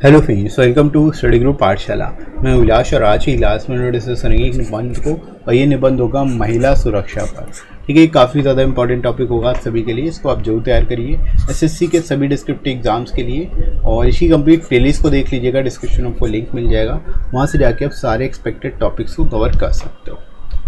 Hello friends, welcome to study group Pathshala. मैं उल्लास और आज की क्लास में डिस्कस करेंगे एक निबंध को, और ये निबंध होगा महिला सुरक्षा पर। ठीक है, काफ़ी ज़्यादा इंपॉर्टेंट टॉपिक होगा आप सभी के लिए। इसको आप जरूर तैयार करिए एसएससी के सभी डिस्क्रिप्टिव एग्जाम्स के लिए, और इसी कंप्लीट प्लेलिस्ट को देख लीजिएगा। डिस्क्रिप्शन में आपको लिंक मिल जाएगा, वहाँ से जाके आप सारे एक्सपेक्टेड टॉपिक्स को कवर कर सकते हो।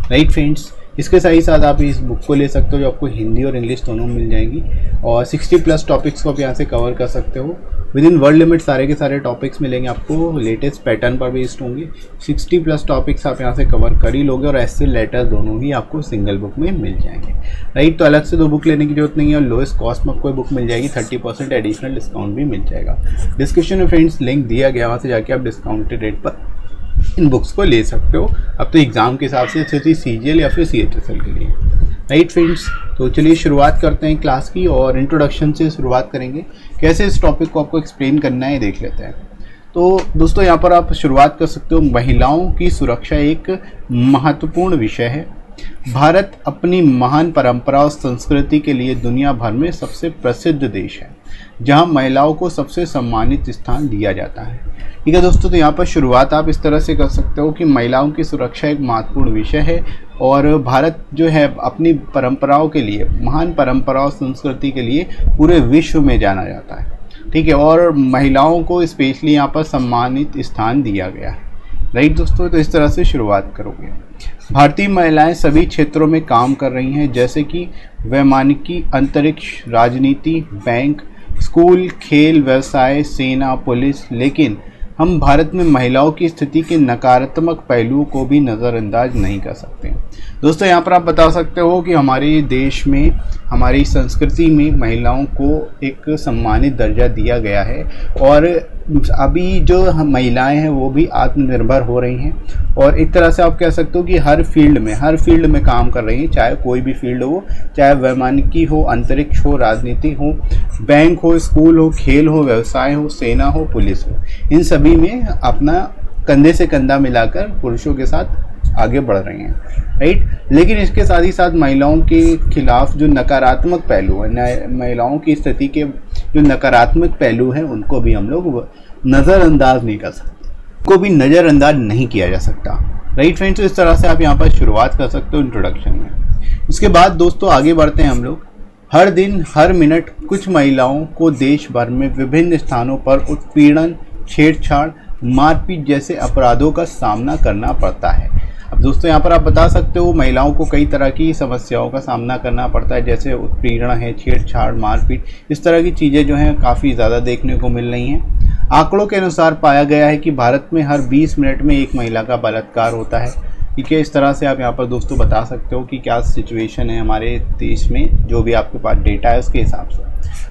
राइट फ्रेंड्स, इसके साथ ही साथ आप इस बुक को ले सकते हो जो आपको हिंदी और इंग्लिश दोनों मिल जाएंगी, और 60+ टॉपिक्स को आप यहाँ से कवर कर सकते हो। विद इन वर्ल्ड लिमिट सारे के सारे टॉपिक्स मिलेंगे आपको, लेटेस्ट पैटर्न पर बेस्ड होंगे। 60+ टॉपिक्स आप यहाँ से कवर कर ही लोगे, और ऐसे लेटर दोनों ही आपको सिंगल बुक में मिल जाएंगे। राइट, तो अलग से 2 बुक लेने की जरूरत नहीं है, और लोएस्ट कॉस्ट में आपको बुक मिल जाएगी। 30% एडिशनल डिस्काउंट भी मिल जाएगा। डिस्क्रिप्शन में फ्रेंड्स लिंक दिया गया, वहाँ से जाके आप डिस्काउंटेड रेट पर इन बुक्स को ले सकते हो। अब तो एग्ज़ाम के हिसाब से CGL या फिर CHSL के लिए। राइट फ्रेंड्स, तो चलिए शुरुआत करते हैं क्लास की, और इंट्रोडक्शन से शुरुआत करेंगे। कैसे इस टॉपिक को आपको एक्सप्लेन करना है देख लेते हैं। तो दोस्तों, यहाँ पर आप शुरुआत कर सकते हो। महिलाओं की सुरक्षा एक महत्वपूर्ण विषय है। भारत अपनी महान परंपरा और संस्कृति के लिए दुनिया भर में सबसे प्रसिद्ध देश है, जहां महिलाओं को सबसे सम्मानित स्थान दिया जाता है। ठीक है दोस्तों, तो यहाँ पर शुरुआत आप इस तरह से कर सकते हो कि महिलाओं की सुरक्षा एक महत्वपूर्ण विषय है, और भारत जो है अपनी परंपराओं के लिए, महान परंपरा और संस्कृति के लिए पूरे विश्व में जाना जाता है। ठीक है, और महिलाओं को स्पेशली यहाँ पर सम्मानित स्थान दिया गया है। राइट दोस्तों, तो इस तरह से शुरुआत करोगे। भारतीय महिलाएं सभी क्षेत्रों में काम कर रही हैं, जैसे कि वैमानिकी, अंतरिक्ष, राजनीति, बैंक, स्कूल, खेल, व्यवसाय, सेना, पुलिस। लेकिन हम भारत में महिलाओं की स्थिति के नकारात्मक पहलुओं को भी नज़रअंदाज नहीं कर सकते। दोस्तों, यहाँ पर आप बता सकते हो कि हमारे देश में, हमारी संस्कृति में महिलाओं को एक सम्मानित दर्जा दिया गया है, और अभी जो महिलाएं हैं वो भी आत्मनिर्भर हो रही हैं, और एक तरह से आप कह सकते हो कि हर फील्ड में काम कर रही हैं। चाहे कोई भी फील्ड हो, चाहे वैमानिकी हो, अंतरिक्ष हो, राजनीति हो, बैंक हो, स्कूल हो, खेल हो, व्यवसाय हो, सेना हो, पुलिस हो, इन सभी में अपना कंधे से कंधा मिलाकर पुरुषों के साथ आगे बढ़ रही हैं। राइट, लेकिन इसके साथ ही साथ महिलाओं के खिलाफ जो नकारात्मक पहलू है, महिलाओं की स्थिति के जो नकारात्मक पहलू हैं, उनको भी हम लोग नज़रअंदाज नहीं कर सकते, को भी नज़रअंदाज नहीं किया जा सकता। राइट फ्रेंड्स, तो इस तरह से आप यहाँ पर शुरुआत कर सकते हो इंट्रोडक्शन में। इसके बाद दोस्तों आगे बढ़ते हैं हम लोग। हर दिन हर मिनट कुछ महिलाओं को देश भर में विभिन्न स्थानों पर उत्पीड़न, छेड़छाड़, मारपीट जैसे अपराधों का सामना करना पड़ता है। अब दोस्तों, यहाँ पर आप बता सकते हो महिलाओं को कई तरह की समस्याओं का सामना करना पड़ता है, जैसे उत्पीड़न है, छेड़छाड़, मारपीट, इस तरह की चीज़ें जो हैं काफ़ी ज़्यादा देखने को मिल रही हैं। आंकड़ों के अनुसार पाया गया है कि भारत में हर 20 मिनट में एक महिला का बलात्कार होता है। ठीक है, इस तरह से आप यहाँ पर दोस्तों बता सकते हो कि क्या सिचुएशन है हमारे देश में, जो भी आपके पास डेटा है उसके हिसाब से।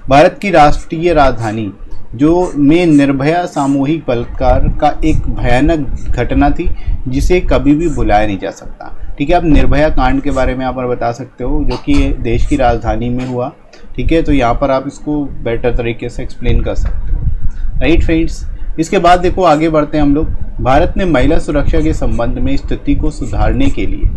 भारत की राष्ट्रीय राजधानी जो में निर्भया सामूहिक बलात्कार का एक भयानक घटना थी, जिसे कभी भी भुलाया नहीं जा सकता। ठीक है, आप निर्भया कांड के बारे में यहाँ पर बता सकते हो, जो कि देश की राजधानी में हुआ। ठीक है, तो यहाँ पर आप इसको बेटर तरीके से एक्सप्लेन कर सकते हो। राइट फ्रेंड्स, इसके बाद देखो आगे बढ़ते हैं हम लोग। भारत में महिला सुरक्षा के संबंध में स्थिति को सुधारने के लिए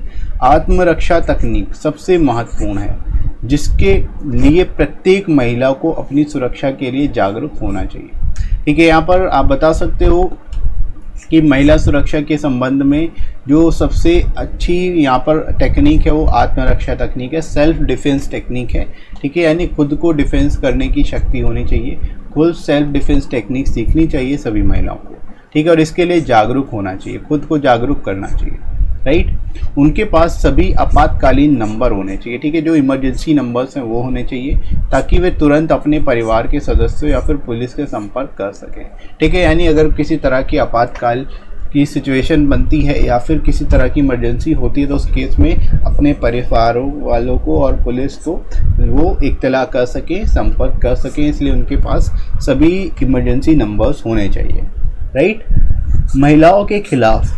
आत्मरक्षा तकनीक सबसे महत्वपूर्ण है, जिसके लिए प्रत्येक महिला को अपनी सुरक्षा के लिए जागरूक होना चाहिए। ठीक है, यहाँ पर आप बता सकते हो कि महिला सुरक्षा के संबंध में जो सबसे अच्छी यहाँ पर टेक्निक है वो आत्मरक्षा तकनीक है, सेल्फ डिफेंस टेक्निक है। ठीक है, यानी खुद को डिफेंस करने की शक्ति होनी चाहिए, खुद सेल्फ डिफेंस टेक्निक सीखनी चाहिए सभी महिलाओं को। ठीक है, और इसके लिए जागरूक होना चाहिए, खुद को जागरूक करना चाहिए। राइट, उनके पास सभी आपातकालीन नंबर होने चाहिए। ठीक है, जो इमरजेंसी नंबर्स हैं वो होने चाहिए, ताकि वे तुरंत अपने परिवार के सदस्यों या फिर पुलिस के संपर्क कर सकें। ठीक है, यानी अगर किसी तरह की आपातकाल की सिचुएशन बनती है या फिर किसी तरह की इमरजेंसी होती है, तो उस केस में अपने परिवारों वालों को और पुलिस को वो इत्तला कर सकें, संपर्क कर सकें, इसलिए उनके पास सभी इमरजेंसी नंबर्स होने चाहिए। राइट, महिलाओं के खिलाफ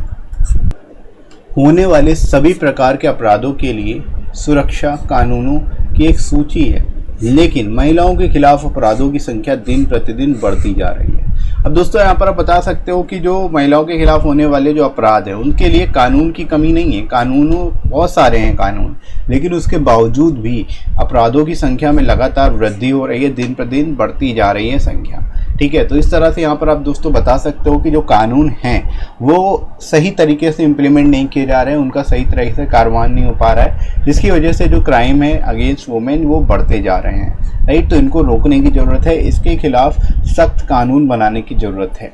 होने वाले सभी प्रकार के अपराधों के लिए सुरक्षा कानूनों की एक सूची है, लेकिन महिलाओं के खिलाफ अपराधों की संख्या दिन प्रतिदिन बढ़ती जा रही है। अब दोस्तों, यहाँ पर आप बता सकते हो कि जो महिलाओं के खिलाफ होने वाले जो अपराध हैं, उनके लिए कानून की कमी नहीं है। कानूनों बहुत सारे हैं कानून, लेकिन उसके बावजूद भी अपराधों की संख्या में लगातार वृद्धि हो रही है, दिन प्रतिदिन बढ़ती जा रही है संख्या। ठीक है। तो इस तरह से यहाँ पर आप दोस्तों बता सकते हो कि जो कानून हैं वो सही तरीके से इम्प्लीमेंट नहीं किए जा रहे हैं, उनका सही तरीके से कार्यान्वयन नहीं हो पा रहा है, जिसकी वजह से जो क्राइम है अगेंस्ट वुमेन वो बढ़ते जा रहे हैं, राइट। तो इनको रोकने की ज़रूरत है, इसके खिलाफ सख्त कानून बनाने की ज़रूरत है,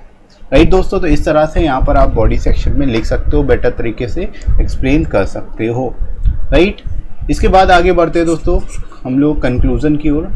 राइट दोस्तों। तो इस तरह से यहाँ पर आप बॉडी सेक्शन में लिख सकते हो, बेटर तरीके से एक्सप्लेन कर सकते हो, राइट। इसके बाद आगे बढ़ते हैं दोस्तों हम लोग कंक्लूज़न की ओर।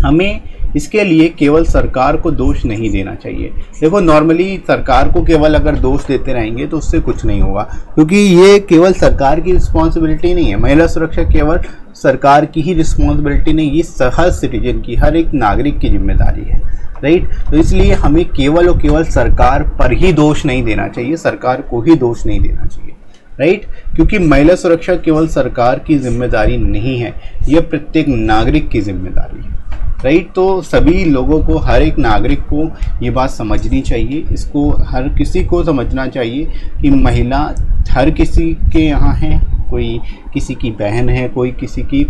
हमें इसके लिए केवल सरकार को दोष नहीं देना चाहिए। देखो नॉर्मली सरकार को केवल अगर दोष देते रहेंगे तो उससे कुछ नहीं होगा, क्योंकि ये केवल सरकार की रिस्पॉन्सिबिलिटी नहीं है। महिला सुरक्षा केवल सरकार की ही रिस्पॉन्सिबिलिटी नहीं, ये हर सिटीजन की, हर एक नागरिक की जिम्मेदारी है, राइट। तो इसलिए हमें केवल और केवल सरकार पर ही दोष नहीं देना चाहिए, सरकार को ही दोष नहीं देना चाहिए, राइट। क्योंकि महिला सुरक्षा केवल सरकार की जिम्मेदारी नहीं है, यह प्रत्येक नागरिक की जिम्मेदारी है, राइट। तो सभी लोगों को, हर एक नागरिक को ये बात समझनी चाहिए, इसको हर किसी को समझना चाहिए कि महिला हर किसी के यहाँ है, कोई किसी की बहन है, कोई किसी की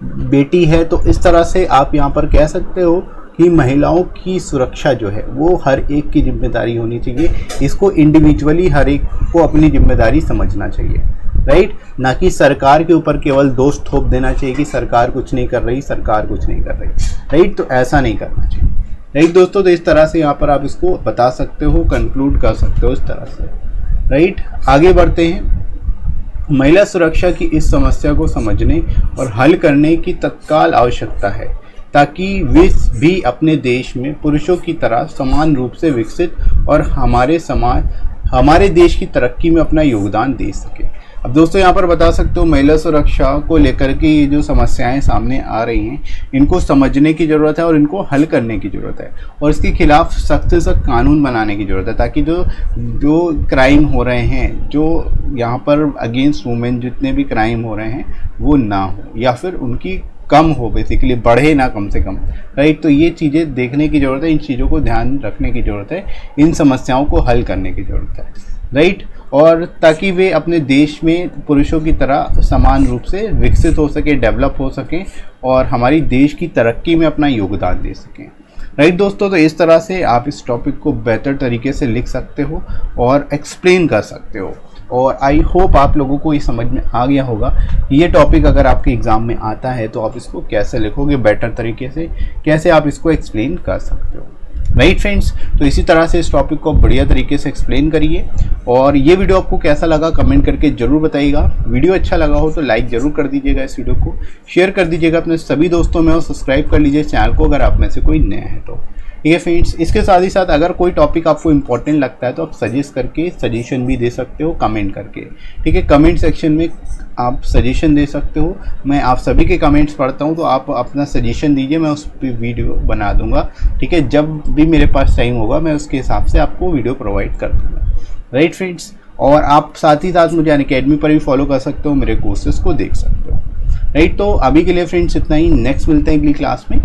बेटी है। तो इस तरह से आप यहाँ पर कह सकते हो कि महिलाओं की सुरक्षा जो है वो हर एक की जिम्मेदारी होनी चाहिए। इसको इंडिविजुअली हर एक को अपनी जिम्मेदारी समझना चाहिए, राइट। ना कि सरकार के ऊपर केवल दोष थोप देना चाहिए कि सरकार कुछ नहीं कर रही, सरकार कुछ नहीं कर रही, राइट। तो ऐसा नहीं करना चाहिए, राइट दोस्तों। तो इस तरह से यहाँ पर आप इसको बता सकते हो, कंक्लूड कर सकते हो इस तरह से, राइट। आगे बढ़ते हैं। महिला सुरक्षा की इस समस्या को समझने और हल करने की तत्काल आवश्यकता है, ताकि वे भी अपने देश में पुरुषों की तरह समान रूप से विकसित और हमारे देश की तरक्की में अपना योगदान दे सके। अब दोस्तों यहाँ पर बता सकते हो महिला सुरक्षा को लेकर के ये जो समस्याएं सामने आ रही हैं, इनको समझने की ज़रूरत है और इनको हल करने की ज़रूरत है, और इसके खिलाफ सख्त से सख्त कानून बनाने की ज़रूरत है, ताकि जो क्राइम हो रहे हैं, जो यहाँ पर अगेंस्ट वुमेन जितने भी क्राइम हो रहे हैं वो ना हो, या फिर उनकी कम हो, बेसिकली बढ़े ना, कम से कम, राइट। तो ये चीज़ें देखने की ज़रूरत है, इन चीज़ों को ध्यान रखने की ज़रूरत है, इन समस्याओं को हल करने की ज़रूरत है, राइट। और ताकि वे अपने देश में पुरुषों की तरह समान रूप से विकसित हो सके, डेवलप हो सकें और हमारी देश की तरक्की में अपना योगदान दे सकें, राइट दोस्तों। तो इस तरह से आप इस टॉपिक को बेहतर तरीके से लिख सकते हो और एक्सप्लेन कर सकते हो, और आई होप आप लोगों को ये समझ में आ गया होगा कि ये टॉपिक अगर आपके एग्ज़ाम में आता है तो आप इसको कैसे लिखोगे, बेटर तरीके से कैसे आप इसको एक्सप्लेन कर सकते हो, राइट फ्रेंड्स। तो इसी तरह से इस टॉपिक को बढ़िया तरीके से एक्सप्लेन करिए, और ये वीडियो आपको कैसा लगा कमेंट करके ज़रूर बताइएगा। वीडियो अच्छा लगा हो तो लाइक ज़रूर कर दीजिएगा, इस वीडियो को शेयर कर दीजिएगा अपने सभी दोस्तों में, और सब्सक्राइब कर लीजिए चैनल को अगर आप में से कोई नया है तो, ठीक है फ्रेंड्स। इसके साथ ही साथ अगर कोई टॉपिक आपको इंपॉर्टेंट लगता है तो आप सजेस्ट करके सजेशन भी दे सकते हो कमेंट करके, ठीक है। कमेंट सेक्शन में आप सजेशन दे सकते हो, मैं आप सभी के कमेंट्स पढ़ता हूं, तो आप अपना सजेशन दीजिए, मैं उस पर वीडियो बना दूंगा, ठीक है। जब भी मेरे पास टाइम होगा मैं उसके हिसाब से आपको वीडियो प्रोवाइड कर दूंगा, राइट फ्रेंड्स। और आप साथ ही साथ मुझे अनअकैडमी पर भी फॉलो कर सकते हो, मेरे कोर्सेज को देख सकते हो, राइट। तो अभी के लिए फ्रेंड्स इतना ही, नेक्स्ट मिलते हैं अगली क्लास में।